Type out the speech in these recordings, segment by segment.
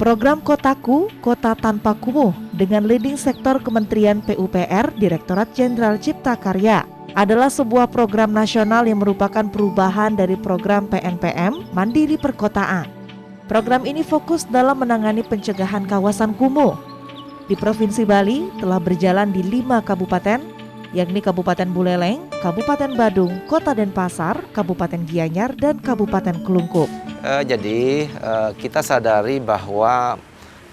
Program Kotaku, Kota Tanpa Kumuh dengan leading sektor Kementerian PUPR, Direktorat Jenderal Cipta Karya adalah sebuah program nasional yang merupakan perubahan dari program PNPM Mandiri Perkotaan. Program ini fokus dalam menangani pencegahan kawasan kumuh. Di Provinsi Bali telah berjalan di 5 kabupaten, yakni Kabupaten Buleleng, Kabupaten Badung, Kota Denpasar, Kabupaten Gianyar, dan Kabupaten Kelungkung. Jadi kita sadari bahwa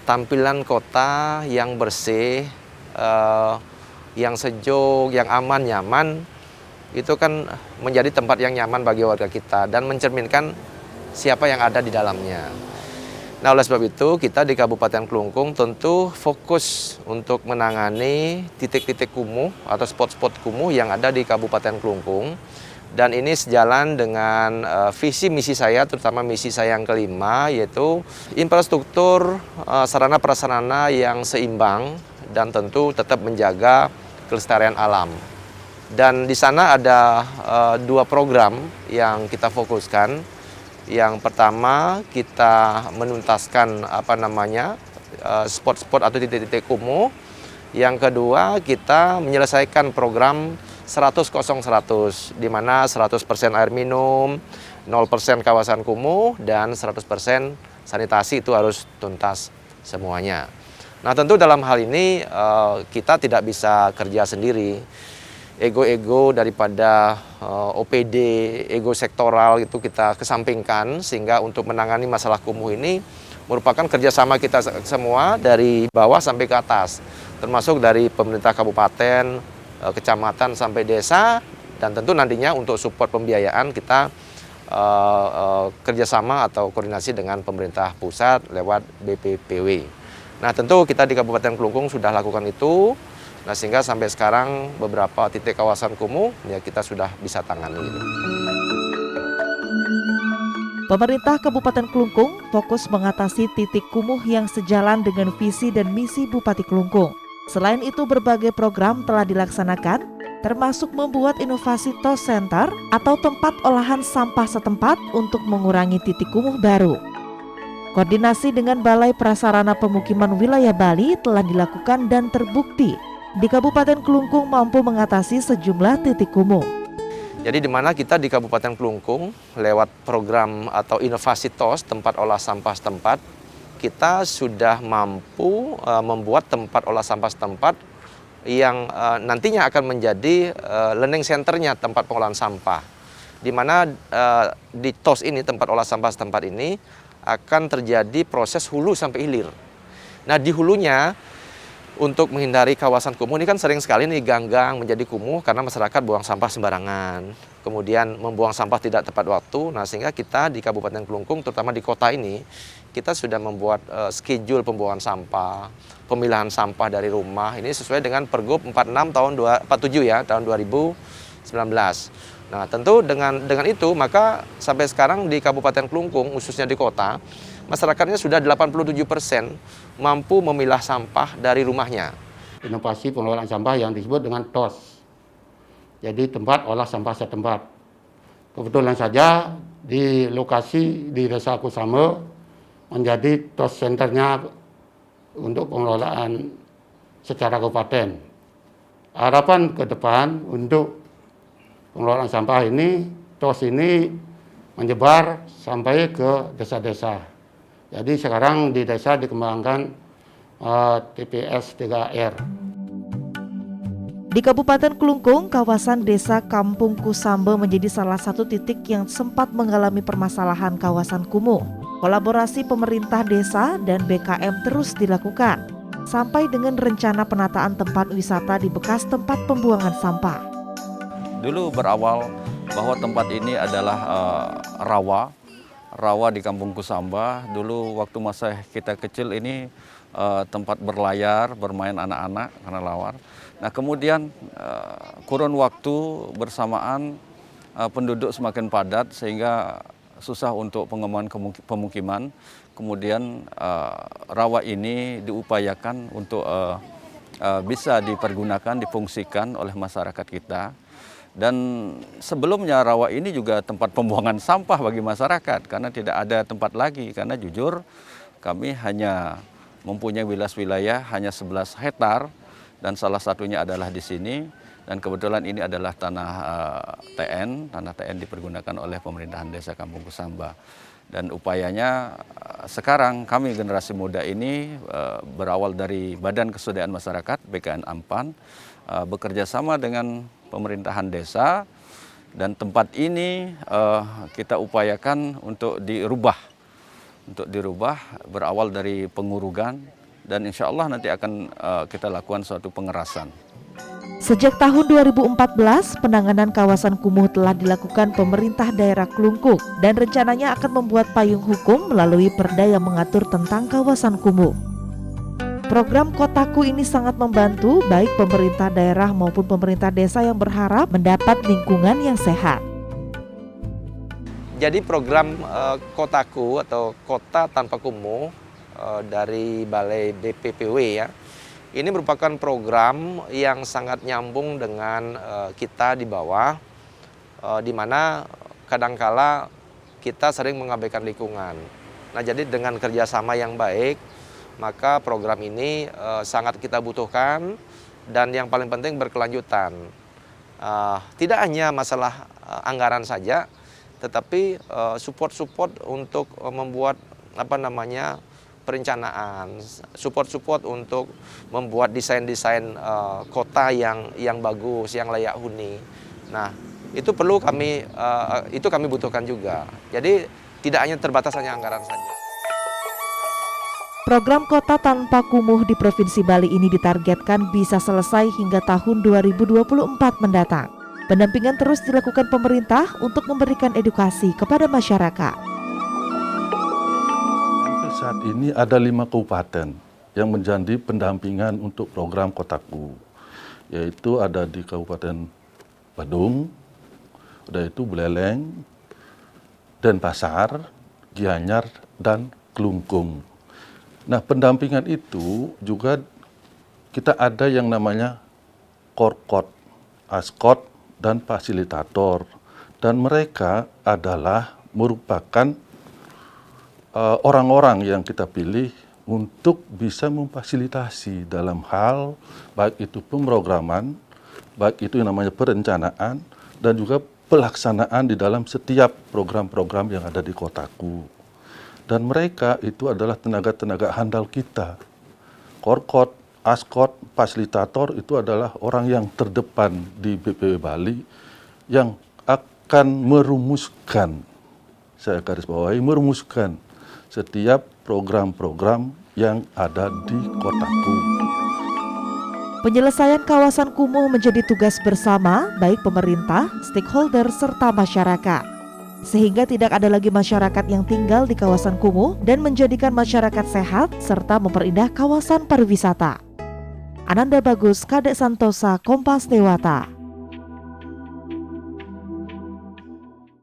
tampilan kota yang bersih, yang sejuk, yang aman, nyaman, itu kan menjadi tempat yang nyaman bagi warga kita dan mencerminkan siapa yang ada di dalamnya. Nah, oleh sebab itu kita di Kabupaten Kelungkung tentu fokus untuk menangani titik-titik kumuh atau spot-spot kumuh yang ada di Kabupaten Kelungkung. Dan ini sejalan dengan visi misi saya, terutama misi saya yang kelima, yaitu infrastruktur sarana prasarana yang seimbang dan tentu tetap menjaga kelestarian alam. Dan di sana ada 2 program yang kita fokuskan. Yang pertama kita menuntaskan spot-spot atau titik-titik kumuh. Yang kedua kita menyelesaikan program 100-0-100, di mana 100% air minum, 0% kawasan kumuh, dan 100% sanitasi itu harus tuntas semuanya. Nah, tentu dalam hal ini kita tidak bisa kerja sendiri. Ego-ego daripada OPD, ego sektoral itu kita kesampingkan, sehingga untuk menangani masalah kumuh ini merupakan kerjasama kita semua dari bawah sampai ke atas, termasuk dari pemerintah kabupaten, kecamatan sampai desa, dan tentu nantinya untuk support pembiayaan kita kerjasama atau koordinasi dengan pemerintah pusat lewat BPPW. Nah, tentu kita di Kabupaten Kelungkung sudah lakukan itu. Nah, sehingga sampai sekarang beberapa titik kawasan kumuh ya kita sudah bisa tangani. Pemerintah Kabupaten Kelungkung fokus mengatasi titik kumuh yang sejalan dengan visi dan misi Bupati Kelungkung. Selain itu, berbagai program telah dilaksanakan, termasuk membuat inovasi TOS Center atau tempat olahan sampah setempat untuk mengurangi titik kumuh baru. Koordinasi dengan Balai Prasarana Pemukiman Wilayah Bali telah dilakukan dan terbukti di Kabupaten Kelungkung mampu mengatasi sejumlah titik kumuh. Jadi di mana kita di Kabupaten Kelungkung lewat program atau inovasi TOS, tempat olah sampah setempat, kita sudah mampu membuat tempat olah sampah setempat yang nantinya akan menjadi learning center-nya tempat pengolahan sampah. Di mana di TOS ini, tempat olah sampah setempat ini, akan terjadi proses hulu sampai hilir. Nah, di hulunya, untuk menghindari kawasan kumuh ini kan sering sekali nih ganggang menjadi kumuh karena masyarakat buang sampah sembarangan. Kemudian membuang sampah tidak tepat waktu. Nah, sehingga kita di Kabupaten Kelungkung, terutama di kota ini, kita sudah membuat schedule pembuangan sampah, pemilahan sampah dari rumah. Ini sesuai dengan Pergub 46 tahun 47 ya, tahun 2019. Nah, tentu dengan itu maka sampai sekarang di Kabupaten Kelungkung, khususnya di kota, masyarakatnya sudah 87% mampu memilah sampah dari rumahnya. Inovasi pengelolaan sampah yang disebut dengan TOS. Jadi tempat olah sampah setempat. Kebetulan saja di lokasi di Desa Kusame menjadi TOS centernya untuk pengelolaan secara kabupaten. Harapan ke depan untuk pengelolaan sampah ini, TOS ini menyebar sampai ke desa-desa. Jadi sekarang di desa dikembangkan TPS 3R. Di Kabupaten Kelungkung, kawasan desa Kampung Kusambe menjadi salah satu titik yang sempat mengalami permasalahan kawasan kumuh. Kolaborasi pemerintah desa dan BKM terus dilakukan, sampai dengan rencana penataan tempat wisata di bekas tempat pembuangan sampah. Dulu berawal bahwa tempat ini adalah rawa di Kampung Kusamba. Dulu waktu masa kita kecil ini tempat berlayar, bermain anak-anak karena lawar. Nah, kemudian kurun waktu bersamaan penduduk semakin padat sehingga susah untuk pengembangan pemukiman. Kemudian rawa ini diupayakan untuk bisa dipergunakan, difungsikan oleh masyarakat kita. Dan sebelumnya rawa ini juga tempat pembuangan sampah bagi masyarakat karena tidak ada tempat lagi. Karena jujur kami hanya mempunyai wilayah hanya 11 hektar dan salah satunya adalah di sini, dan kebetulan ini adalah tanah TN dipergunakan oleh pemerintahan Desa Kampung Kusamba. Dan upayanya sekarang kami generasi muda ini berawal dari Badan Kesejahteraan Masyarakat BKN Ampan, bekerja sama dengan pemerintahan desa, dan tempat ini kita upayakan untuk dirubah berawal dari pengurugan, dan insya Allah nanti akan kita lakukan suatu pengerasan. Sejak tahun 2014, penanganan kawasan kumuh telah dilakukan pemerintah daerah Klungkung dan rencananya akan membuat payung hukum melalui perda yang mengatur tentang kawasan kumuh. Program Kotaku ini sangat membantu baik pemerintah daerah maupun pemerintah desa yang berharap mendapat lingkungan yang sehat. Jadi program Kotaku atau Kota Tanpa Kumuh dari Balai BPPW ya, ini merupakan program yang sangat nyambung dengan kita di bawah, di mana kadangkala kita sering mengabaikan lingkungan. Nah, jadi dengan kerjasama yang baik, maka program ini sangat kita butuhkan, dan yang paling penting berkelanjutan. Tidak hanya masalah anggaran saja, tetapi support untuk membuat perencanaan, support support untuk membuat desain-desain kota yang bagus, yang layak huni. Nah, itu perlu kami butuhkan juga. Jadi tidak hanya terbatas hanya anggaran saja. Program Kota Tanpa Kumuh di Provinsi Bali ini ditargetkan bisa selesai hingga tahun 2024 mendatang. Pendampingan terus dilakukan pemerintah untuk memberikan edukasi kepada masyarakat. Saat ini ada 5 kabupaten yang menjadi pendampingan untuk program Kotaku, yaitu ada di Kabupaten Badung, yaitu Buleleng, Denpasar, Gianyar, dan Klungkung. Nah, pendampingan itu juga kita ada yang namanya Korkot, Askot, dan fasilitator, dan mereka adalah merupakan orang-orang yang kita pilih untuk bisa memfasilitasi dalam hal baik itu pemrograman, baik itu yang namanya perencanaan, dan juga pelaksanaan di dalam setiap program-program yang ada di Kotaku. Dan mereka itu adalah tenaga-tenaga handal kita. Korkot, Askot, fasilitator itu adalah orang yang terdepan di BPW Bali yang akan merumuskan, saya garis bawahi, merumuskan setiap program-program yang ada di Kotaku. Penyelesaian kawasan kumuh menjadi tugas bersama baik pemerintah, stakeholder, serta masyarakat. Sehingga tidak ada lagi masyarakat yang tinggal di kawasan kumuh dan menjadikan masyarakat sehat serta memperindah kawasan pariwisata. Ananda Bagus, Kadek Santosa, Kompas Dewata.